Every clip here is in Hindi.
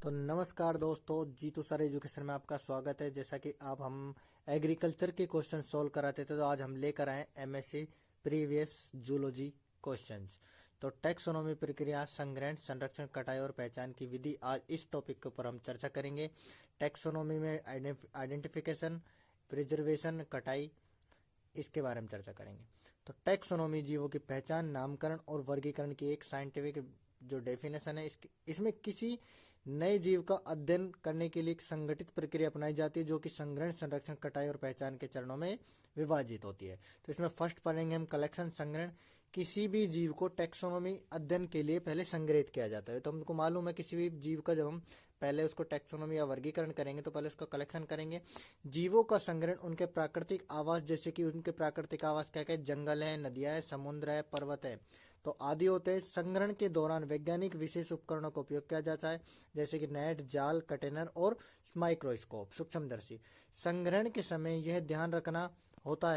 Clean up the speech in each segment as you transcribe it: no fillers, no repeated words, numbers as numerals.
तो नमस्कार दोस्तों, जीतू सर एजुकेशन में आपका स्वागत है। जैसा कि आप हम एग्रीकल्चर के क्वेश्चन सॉल्व कराते थे, तो आज हम लेकर आए एमएससी प्रीवियस जूलॉजी क्वेश्चंस। तो टैक्सोनॉमी, प्रक्रिया, संग्रहण, संरक्षण, कटाई और पहचान की विधि, आज इस टॉपिक के ऊपर हम चर्चा करेंगे। टैक्सोनॉमी में आइडेंटिफिकेशन, प्रिजर्वेशन, कटाई, इसके बारे में चर्चा करेंगे। तो टैक्सोनॉमी जीवों की पहचान, नामकरण और वर्गीकरण की एक साइंटिफिक जो डेफिनेशन है। इसमें किसी नए जीव का अध्ययन करने के लिए एक संगठित प्रक्रिया अपनाई जाती है, जो कि संग्रहण, संरक्षण, कटाई और पहचान के चरणों में विभाजित होती है। तो इसमें फर्स्ट पढ़ेंगे हम कलेक्शन, संग्रहण। किसी भी जीव को टैक्सोनॉमी अध्ययन के लिए पहले संग्रहित किया जाता है। तो हमको मालूम है किसी भी जीव का जब हम पहले उसको टैक्सोनॉमी या वर्गीकरण करेंगे तो पहले उसका कलेक्शन करेंगे। जीवों का संग्रहण उनके प्राकृतिक आवास, जैसे कि उनके प्राकृतिक आवास क्या क्या, जंगल है, नदियां है, समुद्र है, पर्वत है, तो आदि होते हैं। संग्रहण के दौरान वैज्ञानिक विशेष उपकरणों का उपयोग किया जाता है, जैसे कि नेट, जाल, कंटेनर और माइक्रोस्कोप, सूक्ष्मदर्शी। संग्रहण के समय यह ध्यान रखना होता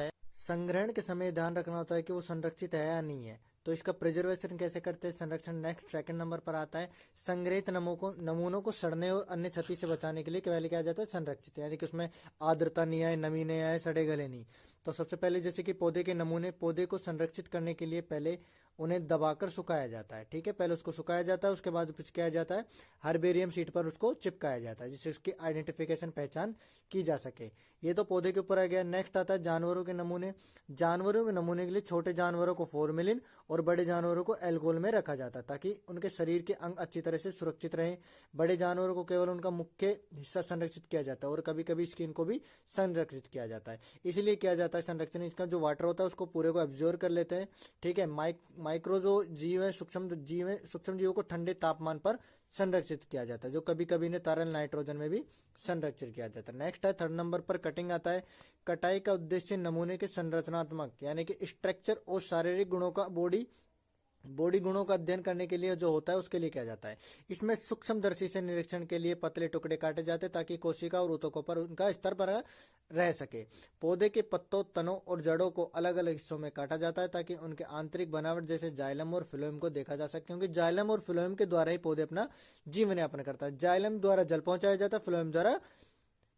है कि वो संरक्षित है या नहीं है। तो इसका प्रिजर्वेशन कैसे करते हैं, संरक्षण नेक्स्ट सेकंड नंबर पर आता है। संग्रहित नमूनों को सड़ने और अन्य क्षति से बचाने के लिए पहले क्या जाता है, संरक्षित, यानी कि उसमें आर्द्रता नहीं आए, नमी नहीं आए, सड़े गले नहीं। तो सबसे पहले जैसे कि पौधे के नमूने, पौधे को संरक्षित करने के लिए पहले उन्हें दबाकर सुखाया जाता है। ठीक है, पहले उसको सुखाया जाता है, उसके बाद कुछ किया जाता है, हर्बेरियम शीट पर उसको चिपकाया जाता है, जिससे उसकी आइडेंटिफिकेशन, पहचान की जा सके। ये तो पौधे के ऊपर आ गया। नेक्स्ट आता है जानवरों के नमूने। जानवरों के नमूने के लिए छोटे जानवरों को फॉर्मेलिन और बड़े जानवरों को एल्कोहल में रखा जाता है, ताकि उनके शरीर के अंग अच्छी तरह से सुरक्षित रहें। बड़े जानवरों को केवल उनका मुख्य हिस्सा संरक्षित किया जाता है और कभी कभी स्किन को भी संरक्षित किया जाता है। इसलिए किया जाता है संरक्षण, इसका जो वाटर होता है उसको पूरे को एब्जॉर्ब कर लेते हैं। ठीक है, माइक्रो जो जीव है, सूक्ष्म जीवों को ठंडे तापमान पर संरक्षित किया जाता है, जो कभी कभी ने तरल नाइट्रोजन में भी संरक्षित किया जाता है। नेक्स्ट है थर्ड नंबर पर कटिंग आता है। कटाई का उद्देश्य नमूने के संरचनात्मक, यानी कि स्ट्रक्चर और शारीरिक गुणों का बॉडी गुणों का अध्ययन करने के लिए जो होता है, उसके लिए किया जाता है। इसमें सूक्ष्मदर्शी से निरीक्षण के लिए पतले टुकड़े काटे जाते हैं, ताकि कोशिका और ऊतकों पर उनका स्तर पर रह सके। पौधे के पत्तों, तनों और जड़ों को अलग अलग हिस्सों में काटा जाता है, ताकि उनके आंतरिक बनावट जैसे जाइलम और फ्लोएम को देखा जा सके, क्योंकि जाइलम और फ्लोएम के द्वारा ही पौधे अपना जीवन यापन करता है। जाइलम द्वारा जल पहुंचाया जाता है, फ्लोएम द्वारा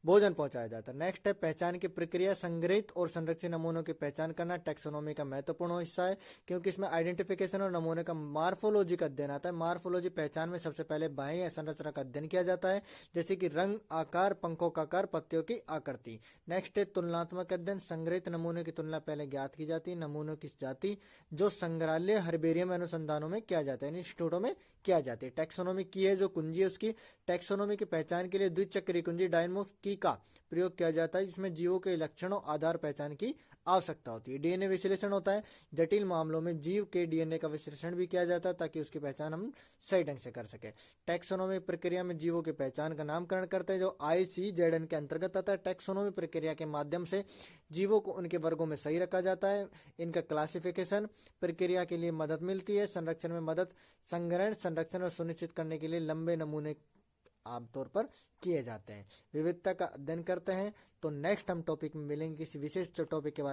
भोजन पहुंचाया जाता है। नेक्स्ट है पहचान की प्रक्रिया। संग्रहित और संरक्षित नमूनों की पहचान करना टैक्सोनॉमी का महत्वपूर्ण हिस्सा है, क्योंकि इसमें आइडेंटिफिकेशन और नमूने का मार्फोलॉजी का अध्ययन आता है। मार्फोलॉजी, पहचान में सबसे पहले बाह्य संरचना का अध्ययन किया जाता है, जैसे कि रंग, आकार, पंखों का आकार, पत्तियों की आकृति। नेक्स्ट है तुलनात्मक अध्ययन। संग्रहित नमूने की तुलना पहले ज्ञात की जाती है नमूनों की जाति, जो संग्रहालय, हर्बेरियम अनुसंधानों में किया जाता है, इंस्टीट्यूटों में किया जाती है। टैक्सोनॉमी की है जो कुंजी है उसकी, टैक्सोनॉमी की पहचान के लिए द्विचक्रीय कुंजी डायनमो की का प्रयोग किया जाता है, जिसमें जीवों के लक्षणों, आधार, पहचान की आवश्यकता होती है। डीएनए विश्लेषण होता है। जटिल मामलों में जीव के डीएनए का विश्लेषण भी किया जाता है, ताकि उसकी पहचान हम सही ढंग से कर सके। टैक्सोनॉमी प्रक्रिया में जीवों की पहचान का नामकरण करते हैं, जो ICZN के अंतर्गत आता है। टैक्सोनॉमी प्रक्रिया के माध्यम से जीवों को उनके वर्गों में सही रखा जाता है। इनका क्लासिफिकेशन प्रक्रिया के लिए मदद मिलती है। संरक्षण में मदद, संग्रहण, संरक्षण और सुनिश्चित करने के लिए लंबे नमूने आमतौर पर किए जाते हैं। विविधता का अध्ययन करते हैं। तो नेक्स्ट हम टॉपिक में मिलेंगे किसी विशेष टॉपिक के बारे में।